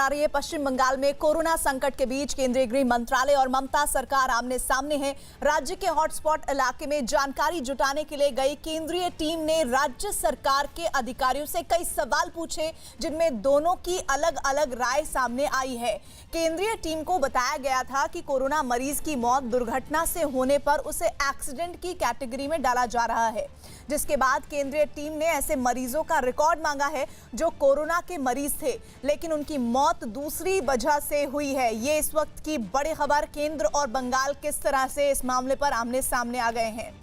आ रही है। पश्चिम बंगाल में कोरोना संकट के बीच केंद्रीय गृह मंत्रालय और ममता सरकार आमने सामने है। राज्य के हॉटस्पॉट इलाके में जानकारी जुटाने के लिए गई केंद्रीय टीम ने राज्य सरकार के अधिकारियों से कई सवाल पूछे, जिनमें दोनों की अलग अलग राय सामने आई है। केंद्रीय टीम को बताया गया था कि कोरोना मरीज की मौत दुर्घटना से होने पर उसे एक्सीडेंट की कैटेगरी में डाला जा रहा है, जिसके बाद केंद्रीय टीम ने ऐसे मरीजों का रिकॉर्ड मांगा है जो कोरोना के मरीज थे लेकिन उनकी मौत दूसरी वजह से हुई है। ये इस वक्त की बड़ी खबर। केंद्र और बंगाल किस तरह से इस मामले पर आमने सामने आ गए हैं।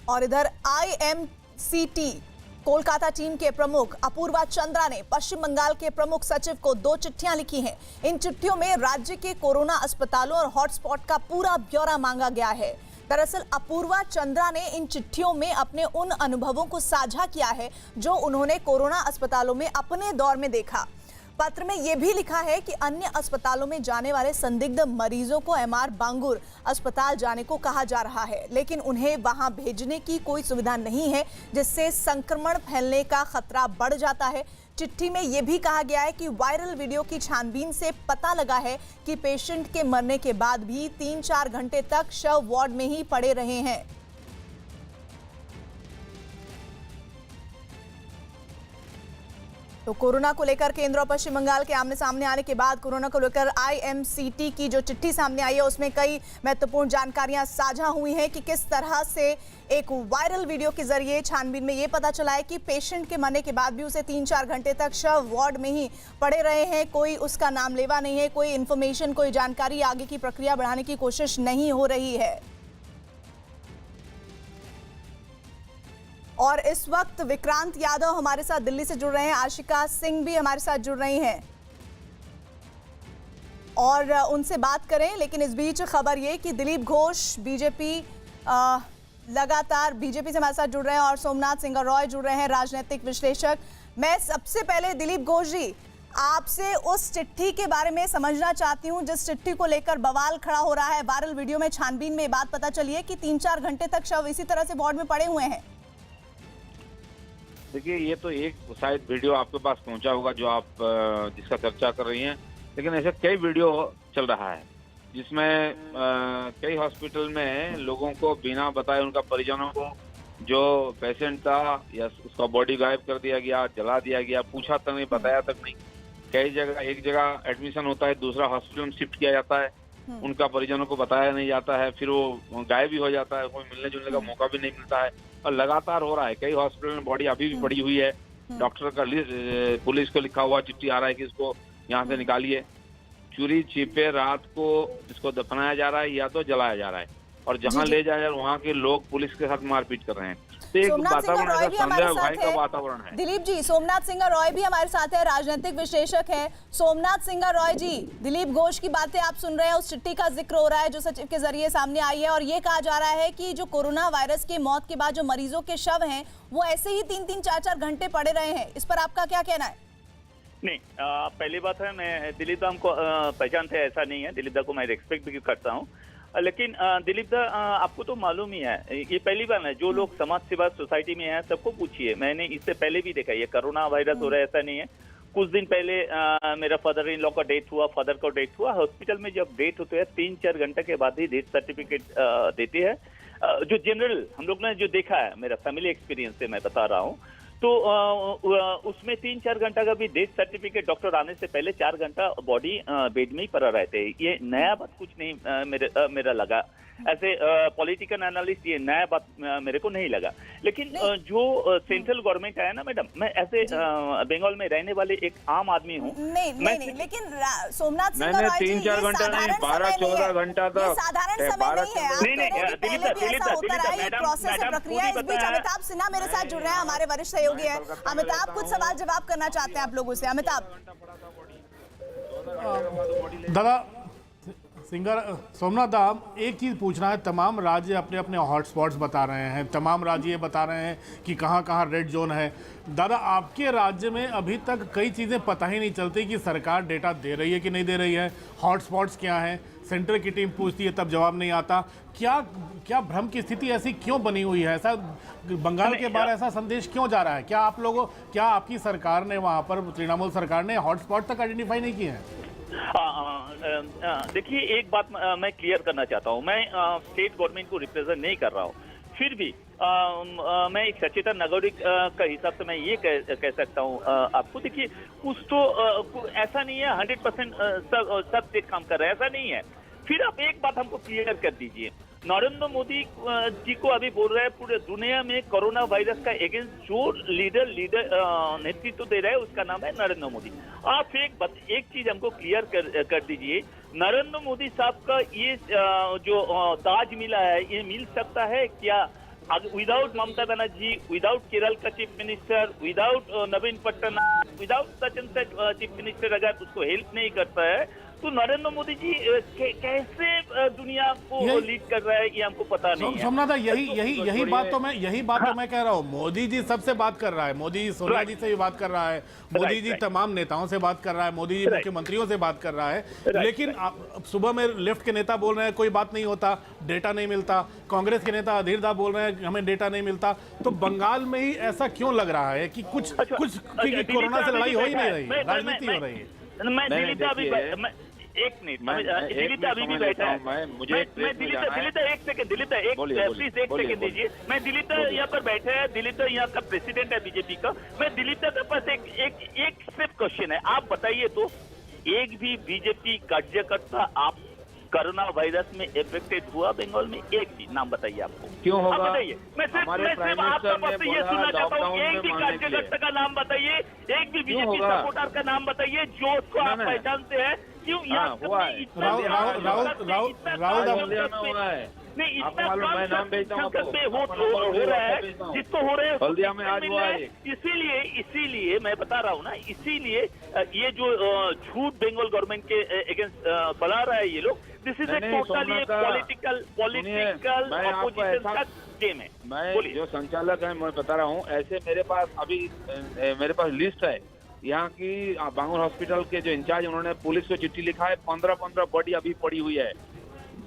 और इधर IMCT कोलकाता टीम के प्रमुख अपूर्वा चंद्रा ने पश्चिम बंगाल के प्रमुख सचिव को 2 चिट्ठियां लिखी हैं। इन चिट्ठियों में राज्य के कोरोना अस्पतालों और हॉटस्पॉट का पूरा ब्यौरा मांगा गया है। दरअसल अपूर्वा चंद्रा ने इन चिट्ठियों में अपने उन अनुभवों को साझा किया है जो उन्होंने कोरोना अस्पतालों में अपने दौर में देखा। पत्र में यह भी लिखा है कि अन्य अस्पतालों में जाने वाले संदिग्ध मरीजों को MR बांगुर अस्पताल जाने को कहा जा रहा है, लेकिन उन्हें वहां भेजने की कोई सुविधा नहीं है, जिससे संक्रमण फैलने का खतरा बढ़ जाता है। चिट्ठी में यह भी कहा गया है कि वायरल वीडियो की छानबीन से पता लगा है कि पेशेंट के मरने के बाद भी 3-4 घंटे तक शव वार्ड में ही पड़े रहे हैं। तो कोरोना को लेकर केंद्र और पश्चिम बंगाल के आमने सामने आने के बाद कोरोना को लेकर IMCT की जो चिट्ठी सामने आई है उसमें कई महत्वपूर्ण जानकारियां साझा हुई हैं कि किस तरह से एक वायरल वीडियो के जरिए छानबीन में ये पता चला है कि पेशेंट के मरने के बाद भी उसे 3-4 घंटे तक शव वार्ड में ही पड़े रहे हैं। कोई उसका नाम लेवा नहीं है, कोई इन्फॉर्मेशन, कोई जानकारी, आगे की प्रक्रिया बढ़ाने की कोशिश नहीं हो रही है। और इस वक्त विक्रांत यादव हमारे साथ दिल्ली से जुड़ रहे हैं, आशिका सिंह भी हमारे साथ जुड़ रही हैं और उनसे बात करें। लेकिन इस बीच खबर ये कि दिलीप घोष बीजेपी लगातार बीजेपी से हमारे साथ जुड़ रहे हैं और सोमनाथ सिंह रॉय जुड़ रहे हैं, राजनीतिक विश्लेषक। मैं सबसे पहले दिलीप घोष जी आपसे उस चिट्ठी के बारे में समझना चाहती हूं जिस चिट्ठी को लेकर बवाल खड़ा हो रहा है। वायरल वीडियो में छानबीन में बात पता चली है कि 3-4 घंटे तक शव इसी तरह से वार्ड में पड़े हुए हैं। देखिए, ये तो एक शायद वीडियो आपके पास पहुंचा होगा जो आप जिसका चर्चा कर रही हैं, लेकिन ऐसे कई वीडियो चल रहा है जिसमें कई हॉस्पिटल में लोगों को बिना बताए उनका परिजनों को जो पेशेंट था या उसका बॉडी गायब कर दिया गया, जला दिया गया, पूछा तक नहीं, बताया तक नहीं। कई जगह एक जगह एडमिशन होता है, दूसरा हॉस्पिटल में शिफ्ट किया जाता है, उनका परिजनों को बताया नहीं जाता है, फिर वो गायब भी हो जाता है, कोई मिलने जुलने का मौका भी नहीं मिलता है और लगातार हो रहा है। कई हॉस्पिटल में बॉडी अभी भी पड़ी हुई है, डॉक्टर का लिस्ट, पुलिस को लिखा हुआ चिट्ठी आ रहा है कि इसको यहाँ से निकालिए। चोरी छिपे रात को इसको दफनाया जा रहा है या तो जलाया जा रहा है और जहाँ ले जाया वहाँ के लोग पुलिस के साथ मारपीट कर रहे हैं। तो एक वातावरण ऐसा संदेह भय का वातावरण है। दिलीप जी, सोमनाथ सिंह रॉय भी हमारे साथ है, राजनीतिक विश्लेषक है। सोमनाथ सिंह रॉय जी, दिलीप घोष की बातें आप सुन रहे हैं, उस चिट्ठी का जिक्र हो रहा है जो सचिव के जरिए सामने आई है और ये कहा जा रहा है कि जो कोरोना वायरस की मौत के बाद जो मरीजों के शव हैं वो ऐसे ही 3-3, 4-4 घंटे पड़े रहे हैं। इस पर आपका क्या कहना है? नहीं, पहली बात है, मैं दिलीप दा को पहचानते हैं ऐसा नहीं है, दिलीप दा को मैं रिस्पेक्ट भी करता हूँ, लेकिन दिलीप दा आपको तो मालूम ही है, ये पहली बार है। जो लोग समाज सेवा सोसाइटी में हैं सबको पूछिए, मैंने इससे पहले भी देखा ये कोरोना वायरस हो रहा है, ऐसा नहीं है। कुछ दिन पहले मेरा फादर इन लॉ का डेथ हुआ, फादर का डेथ हुआ, हॉस्पिटल में जब डेथ होते है 3-4 घंटे के बाद ही डेथ सर्टिफिकेट देते हैं। जो जनरल हम लोग ने जो देखा है, मेरा फैमिली एक्सपीरियंस से मैं बता रहा हूँ, तो उसमें 3-4 घंटा का भी डेथ सर्टिफिकेट डॉक्टर आने से पहले 4 घंटा बॉडी बेड में ही पड़ा रहते हैं। ये नया बात कुछ नहीं मेरा लगा, ऐसे पॉलिटिकल एनालिस्ट, ये नया बात मेरे को नहीं लगा। लेकिन जो सेंट्रल गवर्नमेंट है ना मैडम, मैं ऐसे बंगाल में रहने वाले एक आम आदमी हूँ। नहीं, लेकिन सोमनाथ सिंह मैंने 3-4 घंटा नहीं, 12-14 घंटा तक साधारण समय नहीं है। अमिताभ सिन्हा मेरे साथ जुड़ रहे हैं, हमारे वरिष्ठ सहयोगी है। अमिताभ, कुछ सवाल जवाब करना चाहते हैं आप लोगों से। अमिताभ। दादा सिंगर सोमनाथ दा, एक चीज़ पूछना है, तमाम राज्य अपने अपने हॉटस्पॉट्स बता रहे हैं, तमाम राज्य ये बता रहे हैं कि कहाँ कहाँ रेड जोन है। दादा, आपके राज्य में अभी तक कई चीज़ें पता ही नहीं चलती कि सरकार डेटा दे रही है कि नहीं दे रही है, हॉटस्पॉट्स क्या हैं, सेंटर की टीम पूछती है तब जवाब नहीं आता। क्या क्या भ्रम की स्थिति ऐसी क्यों बनी हुई है? ऐसा बंगाल के बाहर ऐसा संदेश क्यों जा रहा है? क्या आपकी सरकार ने वहां पर, तृणमूल सरकार ने हॉटस्पॉट तक आइडेंटिफाई नहीं किए हैं? देखिए, एक बात मैं क्लियर करना चाहता हूँ। मैं स्टेट गवर्नमेंट को रिप्रेजेंट नहीं कर रहा हूँ, फिर भी मैं एक सचेतन नागरिक का हिसाब से मैं ये कह सकता हूँ आपको। देखिए, कुछ तो ऐसा नहीं है 100% सब स्टेट काम कर रहे हैं, ऐसा नहीं है। फिर आप एक बात हमको क्लियर कर दीजिए, नरेंद्र मोदी जी को अभी बोल रहे हैं पूरे दुनिया में कोरोना वायरस का अगेंस्ट जो लीडर नेतृत्व दे रहा है उसका नाम है नरेंद्र मोदी। आप एक चीज हमको क्लियर कर दीजिए, नरेंद्र मोदी साहब का ये जो ताज मिला है, ये मिल सकता है क्या विदाउट ममता बनर्जी, विदाउट केरल का chief minister, without Naveen Patnaik, without such and such chief minister अगर उसको हेल्प नहीं करता है तो नरेंद्र मोदी जी कैसे दुनिया को लीड कर रहा है ये हमको पता नहीं है। सोमनाथ, यही बात तो मैं कह रहा हूँ। मोदी जी सबसे बात कर रहा है, मोदी जी सोनिया जी से भी बात कर रहा है, मोदी जी तमाम नेताओं से बात कर रहा है, मोदी जी मुख्यमंत्रियों से बात कर रहा है, लेकिन सुबह में लेफ्ट के नेता बोल रहे हैं कोई बात नहीं होता, डेटा नहीं मिलता, कांग्रेस के नेता अधीर दा बोल रहे हैं हमें डेटा नहीं मिलता। तो बंगाल में ही ऐसा क्यों लग रहा है कि कुछ कोरोना से लड़ाई हो ही नहीं रही, राजनीति हो रही है? मैं दिल्ली अभी एक मिनट, दिल्ली अभी भी बैठा है। मैं दिल्ली एक सेकंड प्लीज एक सेकंड दीजिए। मैं दिल्ली यहाँ पर बैठा है, दिल्ली यहाँ का प्रेसिडेंट है बीजेपी का। मैं दिल्ली के पास एक सिर्फ क्वेश्चन है, आप बताइए तो एक भी बीजेपी कार्यकर्ता आप कोरोना वायरस में इफेक्टेड हुआ बंगाल में? एक भी नाम बताइए आपको। क्यों होगा? बताइए, मैं सिर्फ आपका पास ये सुनना चाहता हूँ, एक भी कार्यकर्ता का नाम बताइए, एक भी बीजेपी सपोर्टर का नाम बताइए जो उसको आप पहचानते हैं। क्यों हुआ है? नहीं, इतना हो रहा है जिसको हो रहा है हल्दिया में आज हुआ है। इसीलिए मैं बता रहा हूँ ना, इसीलिए ये जो झूठ बंगाल गवर्नमेंट के अगेंस्ट फैला रहा है ये लोग, this is a totally political opposition का गेम है। मैं जो संचालक है मैं बता रहा हूँ, ऐसे मेरे पास लिस्ट है यहाँ की बांगुर हॉस्पिटल के जो इंचार्ज, उन्होंने पुलिस को चिट्ठी लिखा है, 15 बॉडी अभी पड़ी हुई है,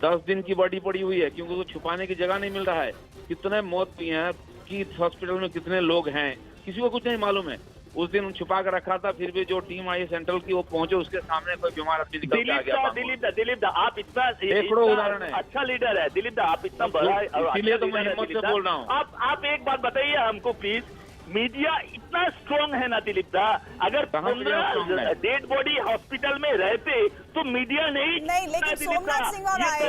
10 दिन की बॉडी पड़ी हुई है, क्योंकि वो छुपाने की जगह नहीं मिल रहा है। कितने मौत हुई हैं, कि हॉस्पिटल में कितने लोग हैं, किसी को कुछ नहीं मालूम है। उस दिन छुपा कर रखा था, फिर भी जो टीम आई सेंट्रल की वो पहुंचे, उसके सामने कोई बीमार आदमी निकल के आ गया। दिलीप दा आप इतना उदाहरण है, अच्छा लीडर है दिलीप दा, आप इतना बड़ा, इसीलिए तो मैं हिम्मत से बोल रहा हूँ। आप एक बात बताइए हमको प्लीज, मीडिया इतना स्ट्रांग है ना दिलीप दा, अगर 15 डेड बॉडी हॉस्पिटल में रहते तो मीडिया नहीं, लेकिन सोमनाथ सिंह और आए ये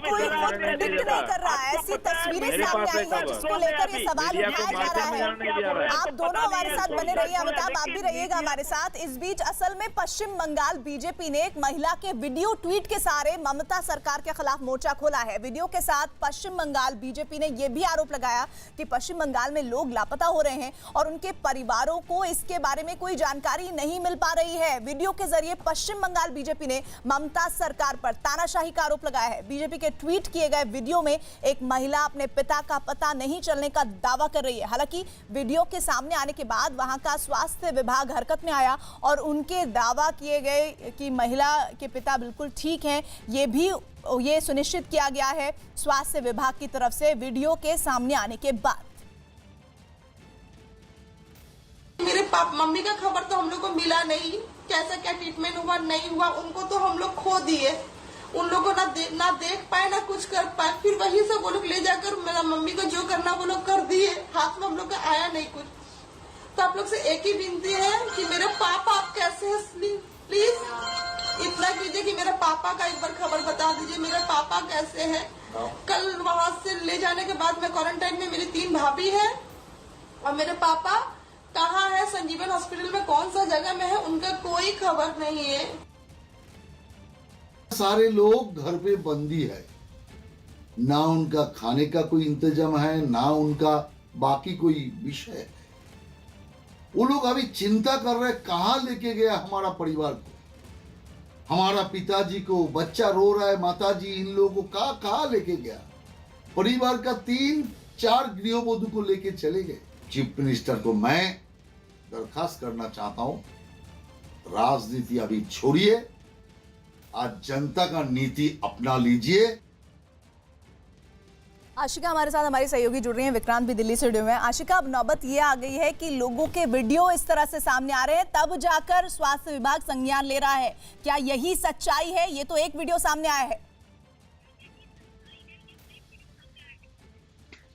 कोई प्रेडिक्ट नहीं कर रहा है। ऐसी तस्वीरें सामने आई हैं जिसको लेकर ये सवाल उठाया जा रहा है। आप दोनों हमारे साथ बने रहिए, अमिताभ आप भी रहिएगा हमारे साथ। इस बीच असल में पश्चिम बंगाल बीजेपी ने एक महिला के वीडियो ट्वीट के सहारे ममता सरकार के खिलाफ मोर्चा खोला है। वीडियो के साथ पश्चिम बंगाल बीजेपी ने यह भी आरोप लगाया कि पश्चिम बंगाल में लोग लापता हो रहे हैं और उनके परिवारों को इसके बारे में कोई जानकारी नहीं मिल पा रही है। वीडियो के जरिए पश्चिम बंगाल बीजेपी ने ममता सरकार पर तानाशाही का आरोप लगाया है। बीजेपी के ट्वीट किए गए वीडियो में एक महिला अपने पिता का पता नहीं चलने का दावा कर रही है। हालांकि वीडियो के सामने आने के बाद वहां का स्वास्थ्य विभाग हरकत में आया और उनके दावा किए गए कि महिला के पिता बिल्कुल ठीक हैं, ये सुनिश्चित किया गया है स्वास्थ्य विभाग की तरफ से वीडियो के सामने आने के बाद। मेरे मम्मी का खबर तो हम लोग को मिला नहीं, कैसा क्या ट्रीटमेंट हुआ नहीं हुआ, उनको तो हम लोग खो दिए। उन लोगों को ना देख पाए ना कुछ कर पाए। फिर वही से वो लोग ले जाकर मेरा मम्मी को जो करना वो लोग कर दिए, हाथ में हम लोग का आया नहीं कुछ। तो आप लोग से एक ही विनती है कि मेरे पापा आप कैसे हैं, प्लीज इतना कीजिए कि मेरे पापा का एक बार खबर बता दीजिए, मेरे पापा कैसे है। कल वहां से ले जाने के बाद मैं क्वारंटाइन में, मेरी 3 भाभी है और मेरे पापा कहाँ है, संजीवन हॉस्पिटल में कौन सा जगह में है, उनका कोई खबर नहीं है। सारे लोग घर पे बंदी है, ना उनका खाने का कोई इंतजाम है, ना उनका बाकी कोई विषय है। वो लोग अभी चिंता कर रहे कहाँ लेके गया हमारा परिवार को, हमारा पिताजी को। बच्चा रो रहा है, माताजी इन लोगों को कहाँ लेके गया। परिवार का 3-4 गृहबधू को लेके चले गए। चीफ मिनिस्टर को मैं दरखास्त करना चाहता हूं, राजनीति अभी छोड़िए, आज जनता का नीति अपना लीजिए। आशिका हमारे साथ हमारी सहयोगी जुड़ रही हैं, विक्रांत भी दिल्ली से जुड़े हुए हैं। आशिका, अब नौबत ये आ गई है कि लोगों के वीडियो इस तरह से सामने आ रहे हैं, तब जाकर स्वास्थ्य विभाग संज्ञान ले रहा है। क्या यही सच्चाई है? ये तो एक वीडियो सामने आया है।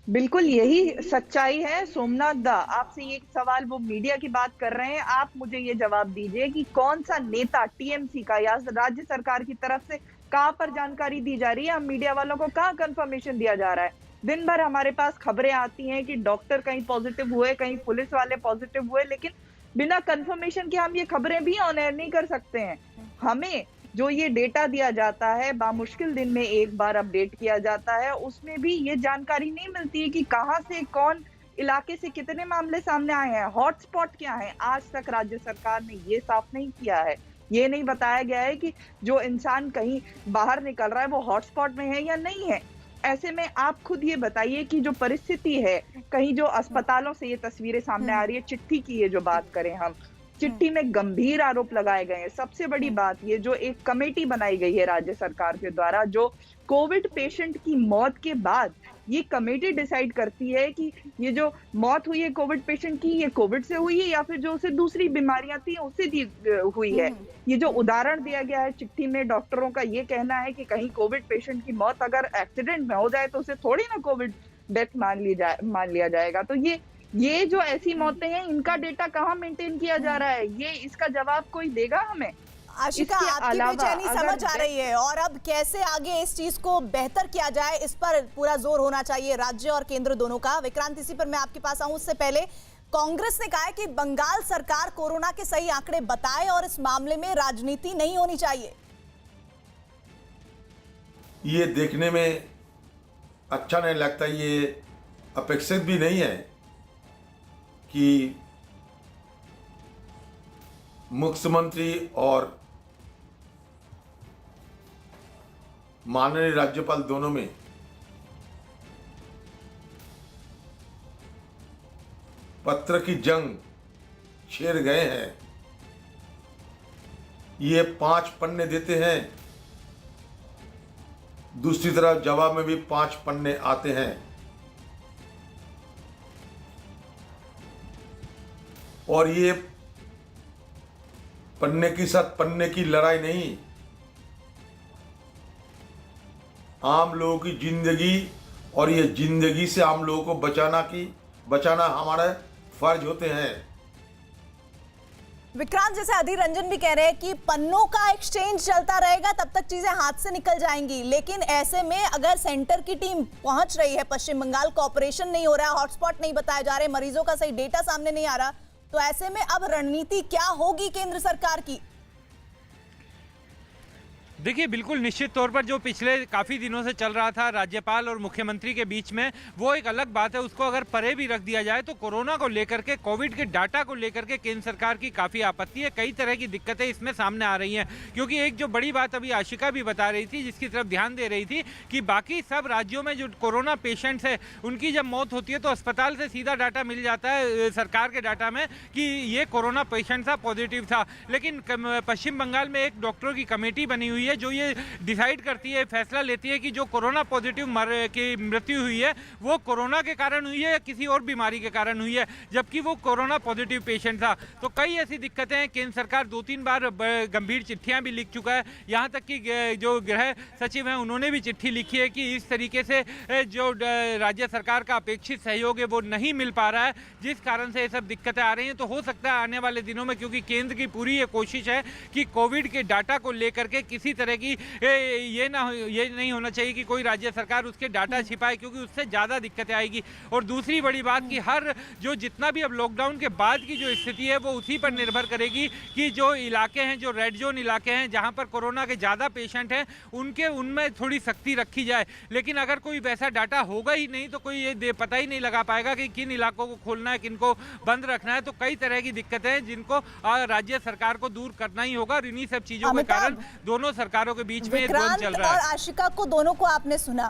बिल्कुल यही सच्चाई है। सोमनाथ दा, आपसे ये सवाल, वो मीडिया की बात कर रहे हैं, आप मुझे ये जवाब दीजिए कि कौन सा नेता टीएमसी का या राज्य सरकार की तरफ से कहां पर जानकारी दी जा रही है? हम मीडिया वालों को कहां कंफर्मेशन दिया जा रहा है? दिन भर हमारे पास खबरें आती हैं कि डॉक्टर कहीं पॉजिटिव हुए, कहीं पुलिस वाले पॉजिटिव हुए, लेकिन बिना कंफर्मेशन के हम ये खबरें भी ऑन एयर नहीं कर सकते हैं। हमें जो ये डेटा दिया जाता है, बामुश्किल दिन में एक बार अपडेट किया जाता है, उसमें भी ये जानकारी नहीं मिलती है कि कहां से, कौन इलाके से कितने मामले सामने आए हैं, हॉटस्पॉट क्या है। आज तक राज्य सरकार ने ये साफ नहीं किया है। ये नहीं बताया गया है कि जो इंसान कहीं बाहर निकल रहा है वो हॉटस्पॉट में है या नहीं है। ऐसे में आप खुद ये बताइए कि जो परिस्थिति है, कहीं जो अस्पतालों से ये तस्वीरें सामने आ रही है, चिट्ठी की ये जो बात करें हम, चिट्ठी में गंभीर आरोप लगाए गए हैं। सबसे बड़ी बात ये, जो एक कमेटी बनाई गई है राज्य सरकार के द्वारा, जो कोविड पेशेंट की मौत के बाद ये कमेटी डिसाइड करती है कि ये जो मौत हुई है कोविड पेशेंट की, ये कोविड से हुई है या फिर जो उसे दूसरी बीमारियां थी उससे हुई है। ये जो उदाहरण दिया गया है चिट्ठी में, डॉक्टरों का ये कहना है कि कहीं कोविड पेशेंट की मौत अगर एक्सीडेंट में हो जाए तो उसे थोड़ी ना कोविड डेथ मान लिया जाएगा। तो ये जो ऐसी मौतें हैं, इनका डेटा कहाँ मेंटेन किया जा रहा है? ये इसका जवाब कोई देगा हमें? आशिका, आपकी बेचैनी समझ आ रही है, और अब कैसे आगे इस चीज को बेहतर किया जाए, इस पर पूरा जोर होना चाहिए राज्य और केंद्र दोनों का। विक्रांत, इसी पर मैं आपके पास आऊं, उससे पहले कांग्रेस ने कहा है कि बंगाल सरकार कोरोना के सही आंकड़े बताए और इस मामले में राजनीति नहीं होनी चाहिए। ये देखने में अच्छा नहीं लगता, ये अपेक्षित भी नहीं है कि मुख्यमंत्री और माननीय राज्यपाल दोनों में पत्र की जंग छेड़ गए हैं। ये 5 पन्ने देते हैं, दूसरी तरफ जवाब में भी 5 पन्ने आते हैं। और ये पन्ने के साथ पन्ने की लड़ाई नहीं, आम लोगों की जिंदगी और ये जिंदगी से आम लोगों को बचाना हमारे फर्ज होते हैं। विक्रांत, जैसे अधीर रंजन भी कह रहे हैं कि पन्नों का एक्सचेंज चलता रहेगा तब तक चीजें हाथ से निकल जाएंगी, लेकिन ऐसे में अगर सेंटर की टीम पहुंच रही है पश्चिम बंगाल, कॉपरेशन नहीं हो रहा है, हॉटस्पॉट नहीं बताए जा रहे, मरीजों का सही डेटा सामने नहीं आ रहा, तो ऐसे में अब रणनीति क्या होगी केंद्र सरकार की? देखिए, बिल्कुल निश्चित तौर पर जो पिछले काफ़ी दिनों से चल रहा था राज्यपाल और मुख्यमंत्री के बीच में, वो एक अलग बात है। उसको अगर परे भी रख दिया जाए तो कोरोना को लेकर के, कोविड के डाटा को लेकर के केंद्र सरकार की काफ़ी आपत्ति है। कई तरह की दिक्कतें इसमें सामने आ रही हैं, क्योंकि एक जो बड़ी बात अभी आशिका भी बता रही थी, जिसकी तरफ ध्यान दे रही थी, कि बाकी सब राज्यों में जो कोरोना पेशेंट्स है उनकी जब मौत होती है तो अस्पताल से सीधा डाटा मिल जाता है सरकार के डाटा में कि ये कोरोना पेशेंट था, पॉजिटिव था। लेकिन पश्चिम बंगाल में एक डॉक्टरों की कमेटी बनी हुई है जो ये डिसाइड करती है, फैसला लेती है कि जो कोरोना पॉजिटिव की मृत्यु हुई है वो कोरोना के कारण हुई है या किसी और बीमारी के कारण हुई है, जबकि वो कोरोना पॉजिटिव पेशेंट था। तो कई ऐसी दिक्कतें हैं। केंद्र सरकार 2-3 बार गंभीर चिट्ठियां भी लिख चुका है, यहाँ तक कि जो गृह सचिव हैं उन्होंने भी चिट्ठी लिखी है कि इस तरीके से जो राज्य सरकार का अपेक्षित सहयोग है वो नहीं मिल पा रहा है, जिस कारण से ये सब दिक्कतें आ रही हैं। तो हो सकता है आने वाले दिनों में, क्योंकि केंद्र की पूरी ये कोशिश है कि कोविड के डाटा को लेकर के किसी तरह की ये नहीं होना चाहिए कि कोई राज्य सरकार उसके डाटा छिपाए, क्योंकि उससे ज़्यादा दिक्कतें आएगी। और दूसरी बड़ी बात कि हर जो जितना भी अब लॉकडाउन के बाद की जो स्थिति है वो उसी पर निर्भर करेगी कि जो इलाके हैं, जो रेड जोन इलाके हैं, जहां पर कोरोना के ज़्यादा पेशेंट हैं, उनमें थोड़ी सख्ती रखी जाए। लेकिन अगर कोई वैसा डाटा होगा ही नहीं तो कोई ये पता ही नहीं लगा पाएगा कि किन इलाकों को खोलना है, किन को बंद रखना है। तो कई तरह की दिक्कतें हैं जिनको राज्य सरकार को दूर करना ही होगा। इन्हीं सब चीज़ों के कारण दोनों सरकारों के बीच में द्वंद्व चल रहा है। और आशिका को दोनों को आपने सुना,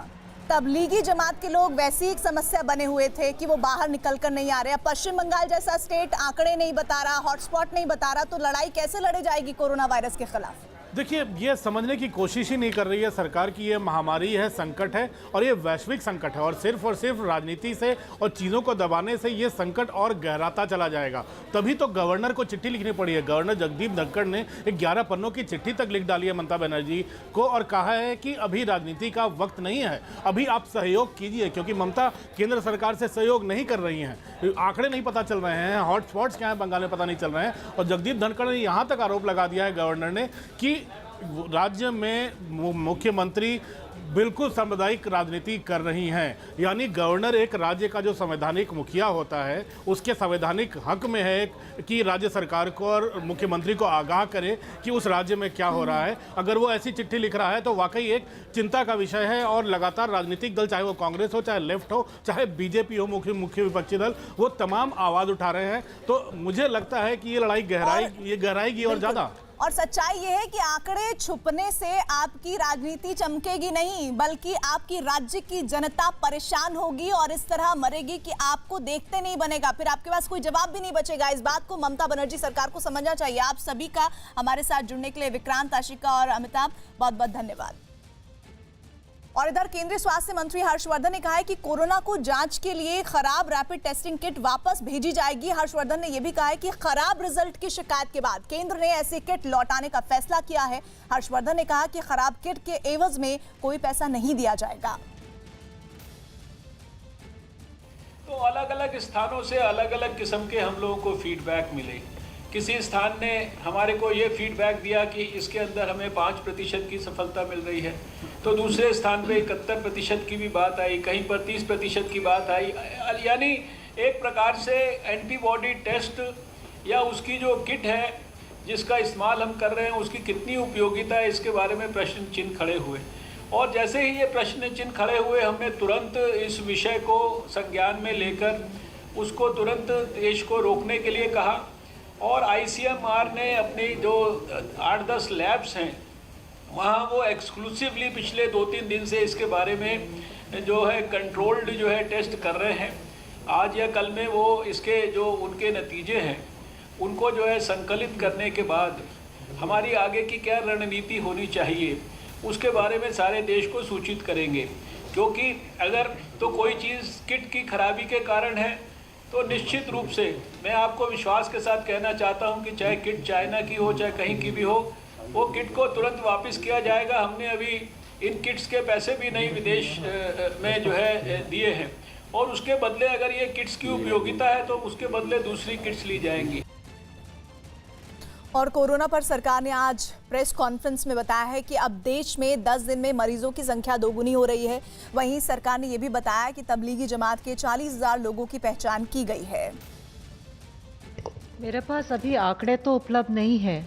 तबलीगी जमात के लोग वैसी एक समस्या बने हुए थे कि वो बाहर निकल कर नहीं आ रहे। पश्चिम बंगाल जैसा स्टेट आंकड़े नहीं बता रहा, हॉटस्पॉट नहीं बता रहा, तो लड़ाई कैसे लड़ी जाएगी कोरोना वायरस के खिलाफ? देखिए, ये समझने की कोशिश ही नहीं कर रही है सरकार की ये महामारी है, संकट है और ये वैश्विक संकट है और सिर्फ राजनीति से और चीज़ों को दबाने से ये संकट और गहराता चला जाएगा। तभी तो गवर्नर को चिट्ठी लिखनी पड़ी है। गवर्नर जगदीप धनखड़ ने 11 पन्नों की चिट्ठी तक लिख डाली है ममता बनर्जी को और कहा है कि अभी राजनीति का वक्त नहीं है, अभी आप सहयोग कीजिए, क्योंकि ममता केंद्र सरकार से सहयोग नहीं कर रही हैं। आंकड़े नहीं पता चल रहे हैं, हॉटस्पॉट्स क्या है बंगाल में पता नहीं चल रहे हैं। और जगदीप धनखड़ ने यहाँ तक आरोप लगा दिया है गवर्नर ने कि राज्य में मुख्यमंत्री बिल्कुल सांप्रदायिक राजनीति कर रही हैं। यानी गवर्नर एक राज्य का जो संवैधानिक मुखिया होता है उसके संवैधानिक हक में है कि राज्य सरकार को और मुख्यमंत्री को आगाह करे कि उस राज्य में क्या हो रहा है। अगर वो ऐसी चिट्ठी लिख रहा है तो वाकई एक चिंता का विषय है और लगातार राजनीतिक दल, चाहे वो कांग्रेस हो, चाहे लेफ्ट हो, चाहे बीजेपी हो, मुख्य विपक्षी दल, वो तमाम आवाज़ उठा रहे हैं। तो मुझे लगता है कि ये लड़ाई गहराएगी और ज़्यादा। और सच्चाई ये है कि आंकड़े छुपने से आपकी राजनीति चमकेगी नहीं, बल्कि आपकी राज्य की जनता परेशान होगी और इस तरह मरेगी कि आपको देखते नहीं बनेगा, फिर आपके पास कोई जवाब भी नहीं बचेगा। इस बात को ममता बनर्जी सरकार को समझना चाहिए। आप सभी का हमारे साथ जुड़ने के लिए विक्रांत, आशिका और अमिताभ, बहुत बहुत धन्यवाद। और इधर केंद्रीय स्वास्थ्य मंत्री हर्षवर्धन ने कहा है कि कोरोना को जांच के लिए खराब रैपिड टेस्टिंग किट वापस भेजी जाएगी। हर्षवर्धन ने यह भी कहा है कि खराब रिजल्ट की शिकायत के बाद केंद्र ने ऐसी किट लौटाने का फैसला किया है। हर्षवर्धन ने कहा कि खराब किट के एवज में कोई पैसा नहीं दिया जाएगा। तो अलग अलग स्थानों से अलग अलग किस्म के हम लोगों को फीडबैक मिले। किसी स्थान ने हमारे को ये फीडबैक दिया कि इसके अंदर हमें 5% की सफलता मिल रही है, तो दूसरे स्थान पे 71% की भी बात आई, कहीं पर 30% की बात आई। यानी एक प्रकार से एंटीबॉडी टेस्ट या उसकी जो किट है जिसका इस्तेमाल हम कर रहे हैं उसकी कितनी उपयोगिता है, इसके बारे में प्रश्न चिन्ह खड़े हुए। और जैसे ही ये प्रश्न चिन्ह खड़े हुए हमने तुरंत इस विषय को संज्ञान में लेकर उसको तुरंत देश को रोकने के लिए कहा। और ICMR ने अपनी जो 8-10 लैब्स हैं वहाँ वो एक्सक्लूसिवली पिछले 2-3 दिन से इसके बारे में जो है कंट्रोल्ड जो है टेस्ट कर रहे हैं। आज या कल में वो इसके जो उनके नतीजे हैं उनको जो है संकलित करने के बाद हमारी आगे की क्या रणनीति होनी चाहिए उसके बारे में सारे देश को सूचित करेंगे। क्योंकि अगर तो कोई चीज़ किट की खराबी के कारण है तो निश्चित रूप से मैं आपको विश्वास के साथ कहना चाहता हूं कि चाहे किट चाइना की हो चाहे कहीं की भी हो, वो किट को तुरंत वापस किया जाएगा। हमने अभी इन किट्स के पैसे भी नहीं विदेश में जो है दिए हैं और उसके बदले अगर ये किट्स की उपयोगिता है तो उसके बदले दूसरी किट्स ली जाएंगी। और कोरोना पर सरकार ने आज प्रेस कॉन्फ्रेंस में बताया है कि अब देश में 10 दिन में मरीजों की संख्या दोगुनी हो रही है। वहीं सरकार ने यह भी बताया कि तबलीगी जमात के 40,000 लोगों की पहचान की गई है। मेरे पास अभी आंकड़े तो उपलब्ध नहीं है,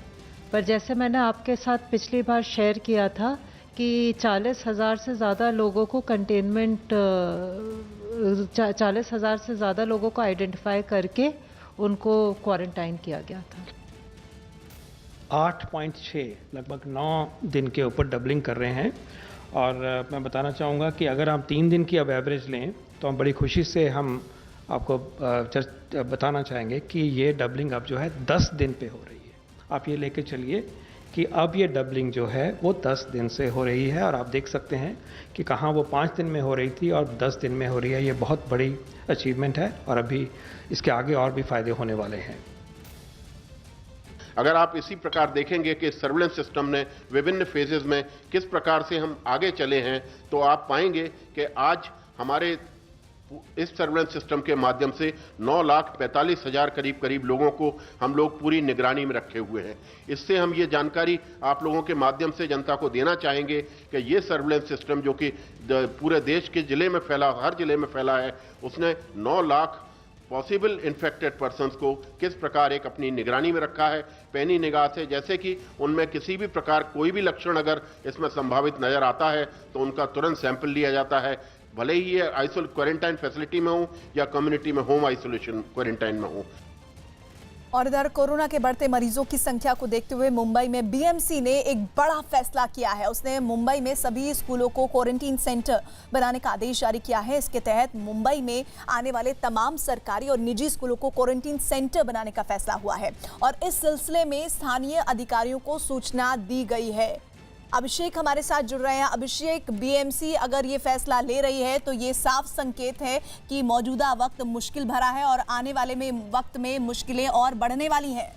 पर जैसे मैंने आपके साथ पिछली बार शेयर किया था कि 40,000 से ज़्यादा लोगों को कंटेनमेंट 40,000 से ज़्यादा लोगों को आइडेंटिफाई करके उनको क्वारंटाइन किया गया था। 8.6 लगभग 9 दिन के ऊपर डबलिंग कर रहे हैं। और मैं बताना चाहूँगा कि अगर हम 3 दिन की अब एवरेज लें तो हम बड़ी खुशी से हम आपको बताना चाहेंगे कि ये डबलिंग अब जो है 10 दिन पे हो रही है। आप ये लेके चलिए कि अब ये डबलिंग जो है वो 10 दिन से हो रही है और आप देख सकते हैं कि कहाँ वो 5 दिन में हो रही थी और 10 दिन में हो रही है। ये बहुत बड़ी अचीवमेंट है और अभी इसके आगे और भी फ़ायदे होने वाले हैं। अगर आप इसी प्रकार देखेंगे कि सर्विलेंस सिस्टम ने विभिन्न फेजेस में किस प्रकार से हम आगे चले हैं तो आप पाएंगे कि आज हमारे इस सर्विलेंस सिस्टम के माध्यम से 9,45,000 करीब लोगों को हम लोग पूरी निगरानी में रखे हुए हैं। इससे हम ये जानकारी आप लोगों के माध्यम से जनता को देना चाहेंगे कि ये सर्विलेंस सिस्टम जो कि पूरे देश के जिले में फैला, हर जिले में फैला है, उसने 9 लाख पॉसिबल इन्फेक्टेड पर्सन्स को किस प्रकार एक अपनी निगरानी में रखा है, पैनी निगाह से। जैसे कि उनमें किसी भी प्रकार कोई भी लक्षण अगर इसमें संभावित नजर आता है तो उनका तुरंत सैंपल लिया जाता है, भले ही ये क्वारंटाइन फैसिलिटी में हो या कम्युनिटी में होम आइसोलेशन क्वारंटाइन में हो। और इधर कोरोना के बढ़ते मरीजों की संख्या को देखते हुए मुंबई में बीएमसी ने एक बड़ा फैसला किया है। उसने मुंबई में सभी स्कूलों को क्वारंटीन सेंटर बनाने का आदेश जारी किया है। इसके तहत मुंबई में आने वाले तमाम सरकारी और निजी स्कूलों को क्वारंटीन सेंटर बनाने का फैसला हुआ है और इस सिलसिले में स्थानीय अधिकारियों को सूचना दी गई है। अभिषेक हमारे साथ जुड़ रहे हैं। अभिषेक, बीएमसी अगर ये फैसला ले रही है तो ये साफ संकेत है कि मौजूदा वक्त मुश्किल भरा है और आने वाले वक्त में मुश्किलें और बढ़ने वाली हैं।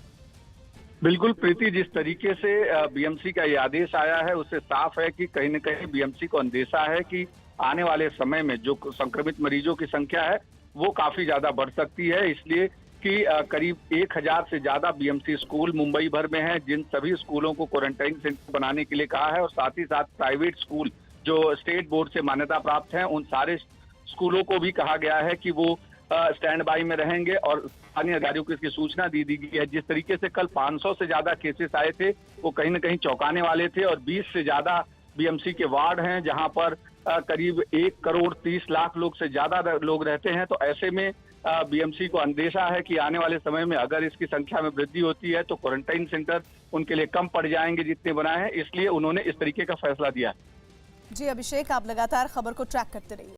बिल्कुल प्रीति, जिस तरीके से बीएमसी का ये आदेश आया है उससे साफ है कि कहीं न कहीं बीएमसी को अंदेशा है कि आने वाले समय में जो संक्रमित मरीजों की संख्या है वो काफी ज्यादा बढ़ सकती है। इसलिए कि करीब 1000 से ज्यादा बीएमसी स्कूल मुंबई भर में हैं, जिन सभी स्कूलों को क्वारंटाइन सेंटर बनाने के लिए कहा है और साथ ही साथ प्राइवेट स्कूल जो स्टेट बोर्ड से मान्यता प्राप्त हैं उन सारे स्कूलों को भी कहा गया है कि वो स्टैंड बाई में रहेंगे और स्थानीय अधिकारियों को इसकी सूचना दी गई है। जिस तरीके से कल 500 से ज्यादा केसेस आए थे वो कहीं न कहीं चौंकाने वाले थे और 20 से ज्यादा बीएमसी के वार्ड हैं जहां पर करीब 1 करोड़ 30 लाख लोग से ज्यादा लोग रहते हैं। तो ऐसे में बीएमसी को अंदेशा है कि आने वाले समय में अगर इसकी संख्या में वृद्धि होती है तो क्वारंटाइन सेंटर उनके लिए कम पड़ जाएंगे जितने बनाए हैं, इसलिए उन्होंने इस तरीके का फैसला दिया है। जी अभिषेक, आप लगातार खबर को ट्रैक करते रहिए।